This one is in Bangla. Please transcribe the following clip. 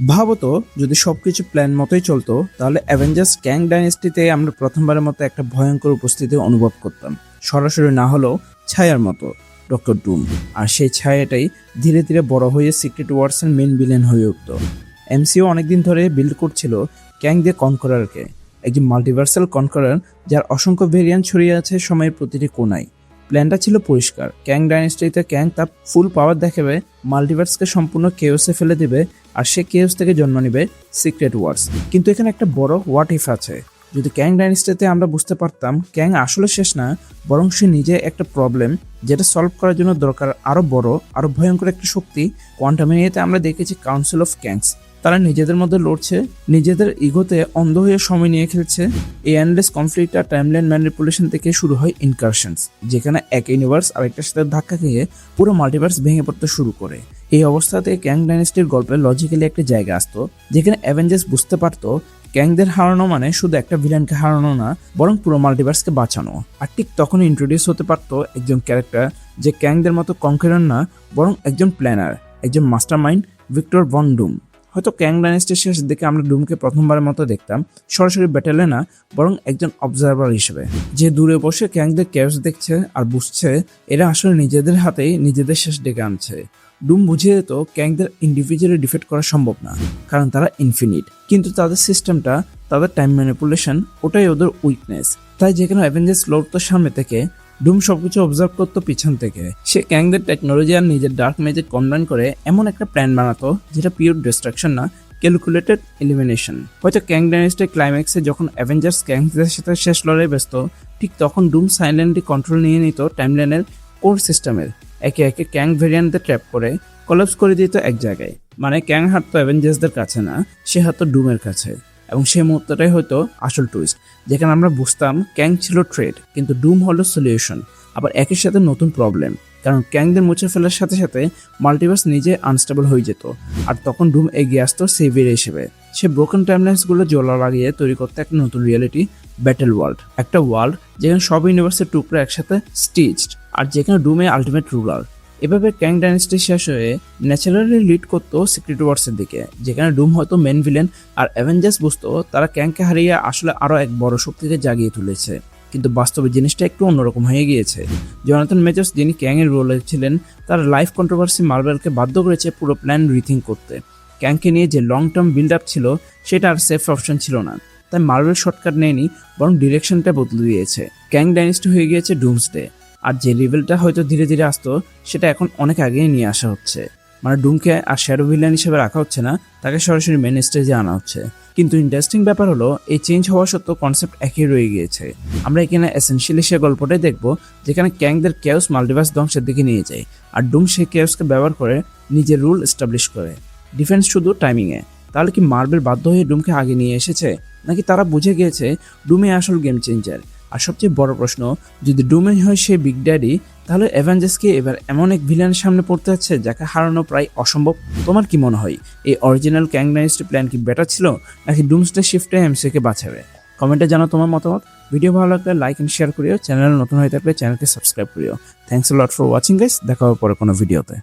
ভাবো তো, যদি সবকিছু প্ল্যান মতোই চলতো তাহলে অ্যাভেঞ্জার্স ক্যাং ডাইনেস্টিতে আমরা প্রথমবারের মতো একটা ভয়ঙ্কর উপস্থিতি অনুভব করতাম। সরাসরি না হলেও ছায়ার মতো, ডক্টর ডুম। আর সেই ছায়াটাই ধীরে ধীরে বড় হয়ে সিক্রেট ওয়ার্সের মেন ভিলেন হয়ে উঠত। এমসিও অনেকদিন ধরে বিল্ড করছিল ক্যাং দ্য কনকরারকে, একজন মাল্টিভার্সাল কনকরার যার অসংখ্য ভেরিয়েন্ট ছড়িয়ে আছে সময়ের প্রতিটি কোণায়। প্ল্যানটা ছিল পরিষ্কার, ক্যাং ডাইনেস্টিতে ক্যাং তার ফুল পাওয়ার দেখাবে, মাল্টিভার্সকে সম্পূর্ণ কেওসে ফেলে দেবে, আর সে কেওস থেকে জন্ম নেবে সিক্রেট ওয়ার্স। কিন্তু এখানে একটা বড় হোয়াট ইফ আছে। যদি ক্যাং ডাইনেস্টিতে আমরা বুঝতে পারতাম ক্যাং আসলে শেষ না, বরং সে নিজে একটা প্রবলেম যেটা সলভ করার জন্য দরকার আরো বড় আরো ভয়ঙ্কর একটা শক্তি। কোয়ান্টামিনিয়াতে আমরা দেখেছি কাউন্সিল অফ ক্যাংস, তারা নিজেদের মধ্যে লড়ছে, নিজেদের ইগোতে অন্ধ হয়ে সময় নিয়ে খেলছে। এই এন্ডলেস কনফ্লিক্ট আর টাইমলাইন ম্যানিপুলেশন থেকে শুরু হয় ইনকারশনস, যেখানে এক ইউনিভার্স আরেকটার সাথে ধাক্কা খেয়ে পুরো মাল্টিভার্স ভেঙে পড়তে শুরু করে। এই অবস্থাতে ক্যাং ডাইনেস্টির গল্পে লজিক্যালি একটা জায়গা আসতো যেখানে অ্যাভেঞ্জার্স বুঝতে পারতো ক্যাংদের হারানো মানে শুধু একটা ভিলেনকে হারানো না, বরং পুরো মাল্টিভার্সকে বাঁচানো। আর ঠিক তখন ইন্ট্রোডিউস হতে পারতো একজন ক্যারেক্টার যে ক্যাংদের মতো কনকারার না, বরং একজন প্ল্যানার, একজন মাস্টার মাইন্ড, ভিক্টর ভন ডুম। হয়তো ক্যাং ডাইনেস্টির শেষের দিকে আমরা ডুমকে প্রথমবারের মতো দেখতাম সরাসরি ব্যাটেলে না, বরং একজন অবজারভার হিসেবে, যে দূরে বসে ক্যাংদের কেওস দেখছে আর বুঝছে এরা আসলে নিজেদের হাতেই নিজেদের শেষ ডেকে আনছে। ডুম বুঝিয়ে যেত ক্যাংদের ইন্ডিভিজুয়ালি ডিফেক্ট করা সম্ভব না, কারণ তারা ইনফিনিট, কিন্তু তাদের সিস্টেমটা, তাদের টাইম ম্যানিপুলেশন, ওটাই ওদের উইকনেস। তাই যেখানে অ্যাভেঞ্জার্স লড়তো সামনে থেকে, ডুম সবকিছু অবজার্ভ করতো পিছন থেকে। সে ক্যাংদের টেকনোলজি আর নিজের ডার্ক ম্যাজিক কম্বাইন করে এমন একটা প্ল্যান বানাতো যেটা পিওর ডিস্ট্রাকশন না, ক্যালকুলেটেড এলিমিনেশন। হয়তো ক্যাং ডাইনেস্টির ক্লাইম্যাক্সে যখন অ্যাভেঞ্জার্স ক্যাংদের সাথে শেষ লড়াই ব্যস্ত, ঠিক তখন ডুম সাইলেন্টলি কন্ট্রোল নিয়ে নিত টাইমলাইনের কোর সিস্টেমের, একে একে ক্যাং ভেরিয়েন্টদের ট্র্যাপ করে কলাপস করে দিত এক জায়গায়। মানে ক্যাং হারতো অ্যাভেঞ্জার্সদের কাছে না, সে হারতো ডুমের কাছে। এবং সেই মুহূর্তটাই হয়তো আসল টুইস্ট, যেখানে আমরা বুঝতাম ক্যাং ছিল থ্রেট কিন্তু ডুম হলো সলিউশন। আবার একই সাথে নতুন প্রবলেম, কারণ ক্যাংদের মুছে ফেলার সাথে সাথে মাল্টিভার্স নিজে আনস্টেবল হয়ে যেত। আর তখন ডুম এগিয়ে আসতো সেভিয়ার হিসেবে। সে ব্রোকেন টাইমলাইন্সগুলো জোলা লাগিয়ে তৈরি করতে একটা নতুন রিয়েলিটি, ব্যাটেল ওয়ার্ল্ড। একটা ওয়ার্ল্ড যেখানে সব ইউনিভার্সের টুকরো একসাথে স্টিচড, আর যেখানে ডুমে আলটিমেট রুলার। এভাবে ক্যাং ডাইনেস্টি শেষ হয়ে ন্যাচারালি লিড করতো সিক্রেট ওয়ার্সের দিকে, যেখানে ডুম হয়তো মেন ভিলেন আর অ্যাভেঞ্জার্স বুঝতো তারা ক্যাংকে হারিয়ে আসলে আরো এক বড় শক্তিকে জাগিয়ে তুলেছে। কিন্তু বাস্তবে জিনিসটা একটু অন্যরকম হয়ে গিয়েছে। জোনাথন মেজর্স, যিনি ক্যাং এর রোলে ছিলেন, তার লাইফ কন্ট্রোভার্সি মার্ভেলকে বাধ্য করেছে পুরো প্ল্যান রিথিঙ্ক করতে। ক্যাংকে নিয়ে যে লং টার্ম বিল্ড আপ ছিল সেটা আর সেফ অপশন ছিল না, তাই মার্ভেল শর্টকাট নেয়নি, বরং ডিরেকশনটা বদলে দিয়েছে। ক্যাং ডাইনেস্টি হয়ে গিয়েছে ডুমসডে, আর যে রিভেলটা হয়তো ধীরে ধীরে আসতো সেটা এখন অনেক আগেই নিয়ে আসা হচ্ছে। মানে ডুমকে আর শ্যাডো ভিলেন হিসেবে রাখা হচ্ছে না, তাকে সরাসরি মেন স্টেজে আনা হচ্ছে। কিন্তু ইন্টারেস্টিং ব্যাপার হলো এই চেঞ্জ হওয়া সত্ত্বেও কনসেপ্ট একই রয়ে গিয়েছে। আমরা এখানে এসেনশিয়ালি সে গল্পটাই দেখবো যেখানে ক্যাংদের কেওস মাল্টিভার্স ধ্বংসের দিকে নিয়ে যায়, আর ডুম সেই কেওসকে ব্যবহার করে নিজের রুল এস্টাবলিশ করে। ডিফেন্স শুধু টাইমিংয়ে। তাহলে কি মার্বেল বাধ্য হয়ে ডুমকে আগে নিয়ে এসেছে, নাকি তারা বুঝে গিয়েছে ডুমে আসল গেম চেঞ্জার? আর সবচেয়ে বড় প্রশ্ন, যদি ডুমে হয় সে বিগ ড্যাডি, তাহলে অ্যাভেঞ্জার্সকে এবার এমন এক ভিলেনের সামনে পড়তে যাচ্ছে যাকে হারানো প্রায় অসম্ভব। তোমার কি মনে হয়, এই অরিজিনাল ক্যাং ডাইনেস্টি প্ল্যান কি বেটার ছিল, নাকি ডুমসডে শিফটে এমসিকে বাঁচাবে? কমেন্টে জানাও তোমার মতামত। ভিডিও ভালো লাগলে লাইক এন্ড শেয়ার করিও, চ্যানেল নতুন হয়ে থাকলে চ্যানেলকে সাবস্ক্রাইব করিও। Thanks a lot for watching guys, দেখা হবে পরে কোনো ভিডিওতে।